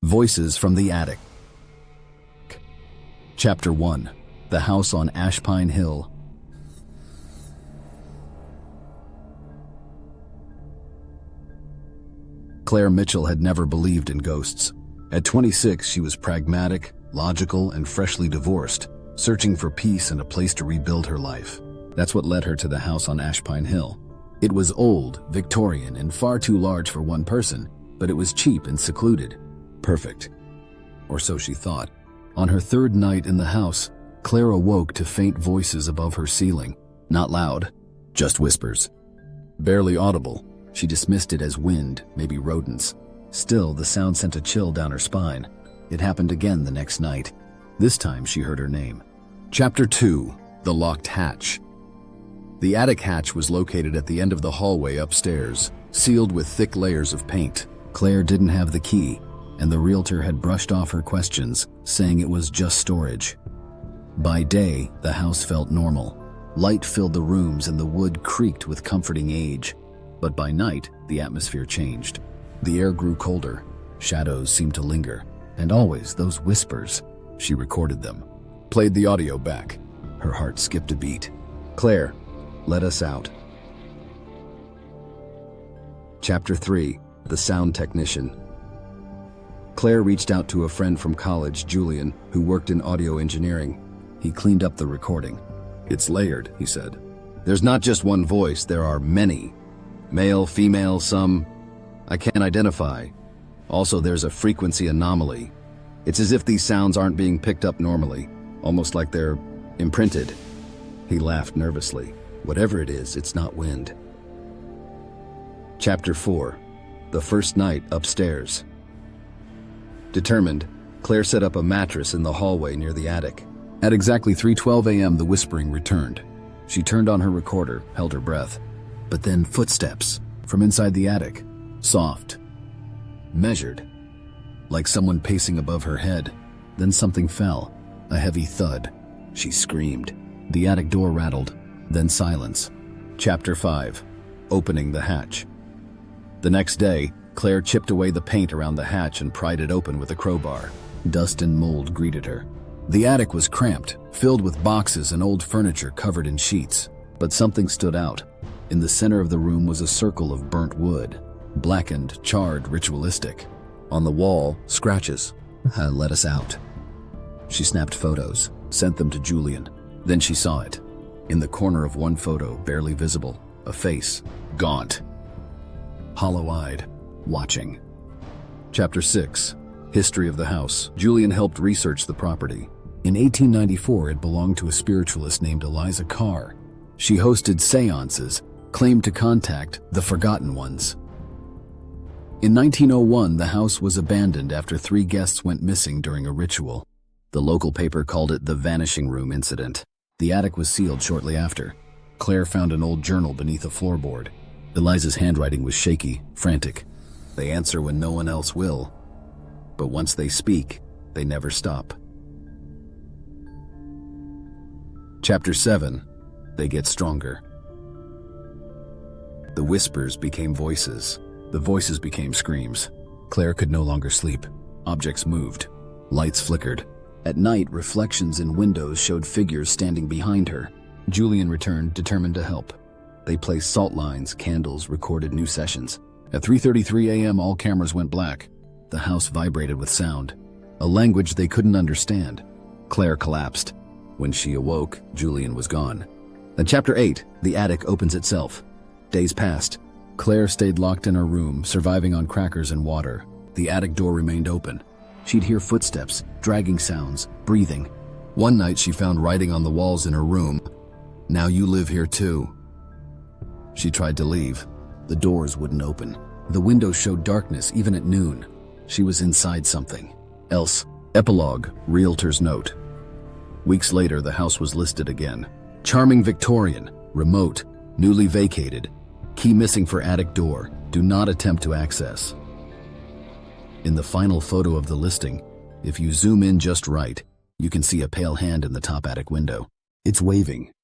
Voices from the Attic. Chapter 1. The House on Ashpine Hill. Claire Mitchell had never believed in ghosts. At 26, she was pragmatic, logical, and freshly divorced, searching for peace and a place to rebuild her life. That's what led her to the house on Ashpine Hill. It was old, Victorian, and far too large for one person, but it was cheap and secluded. Perfect. Or so she thought. On her third night in the house, Claire awoke to faint voices above her ceiling. Not loud, just whispers. Barely audible, she dismissed it as wind, maybe rodents. Still, the sound sent a chill down her spine. It happened again the next night. This time she heard her name. Chapter 2. The Locked Hatch. The attic hatch was located at the end of the hallway upstairs, sealed with thick layers of paint. Claire didn't have the key, and the realtor had brushed off her questions, saying it was just storage. By day, the house felt normal. Light filled the rooms and the wood creaked with comforting age. But by night, the atmosphere changed. The air grew colder, shadows seemed to linger, and always those whispers. She recorded them, played the audio back. Her heart skipped a beat. Claire, let us out. Chapter 3. The Sound Technician. Claire reached out to a friend from college, Julian, who worked in audio engineering. He cleaned up the recording. It's layered, he said. There's not just one voice, there are many. Male, female, some I can't identify. Also, there's a frequency anomaly. It's as if these sounds aren't being picked up normally, almost like they're imprinted. He laughed nervously. Whatever it is, it's not wind. Chapter 4. The First Night Upstairs. Determined, Claire set up a mattress in the hallway near the attic. At exactly 3:12 a.m., the whispering returned. She turned on her recorder, held her breath. But then footsteps from inside the attic. Soft. Measured. Like someone pacing above her head. Then something fell. A heavy thud. She screamed. The attic door rattled. Then silence. Chapter 5. Opening the Hatch. The next day, Claire chipped away the paint around the hatch and pried it open with a crowbar. Dust and mold greeted her. The attic was cramped, filled with boxes and old furniture covered in sheets. But something stood out. In the center of the room was a circle of burnt wood. Blackened, charred, ritualistic. On the wall, scratches. Let us out. She snapped photos, sent them to Julian. Then she saw it. In the corner of one photo, barely visible, a face, gaunt. Hollow-eyed, watching. Chapter 6. History of the house. Julian helped research the property. In 1894, it belonged to a spiritualist named Eliza Carr. She hosted seances, claimed to contact the forgotten ones. In 1901, the house was abandoned after 3 guests went missing during a ritual. The local paper called it the Vanishing Room Incident. The attic was sealed shortly after. Claire found an old journal beneath a floorboard. Eliza's handwriting was shaky, frantic. They answer when no one else will. But once they speak, they never stop. Chapter 7. They get stronger. The whispers became voices. The voices became screams. Claire could no longer sleep. Objects moved. Lights flickered. At night, reflections in windows showed figures standing behind her. Julian returned, determined to help. They placed salt lines, candles, recorded new sessions. At 3:33 a.m., all cameras went black. The house vibrated with sound, a language they couldn't understand. Claire collapsed. When she awoke, Julian was gone. Then Chapter 8, the attic opens itself. Days passed. Claire stayed locked in her room, surviving on crackers and water. The attic door remained open. She'd hear footsteps, dragging sounds, breathing. One night she found writing on the walls in her room. "Now you live here too." She tried to leave. The doors wouldn't open. The windows showed darkness even at noon. She was inside something else. Epilogue, realtor's note. Weeks later, the house was listed again. Charming Victorian, remote, newly vacated. Key missing for attic door. Do not attempt to access. In the final photo of the listing, if you zoom in just right, you can see a pale hand in the top attic window. It's waving,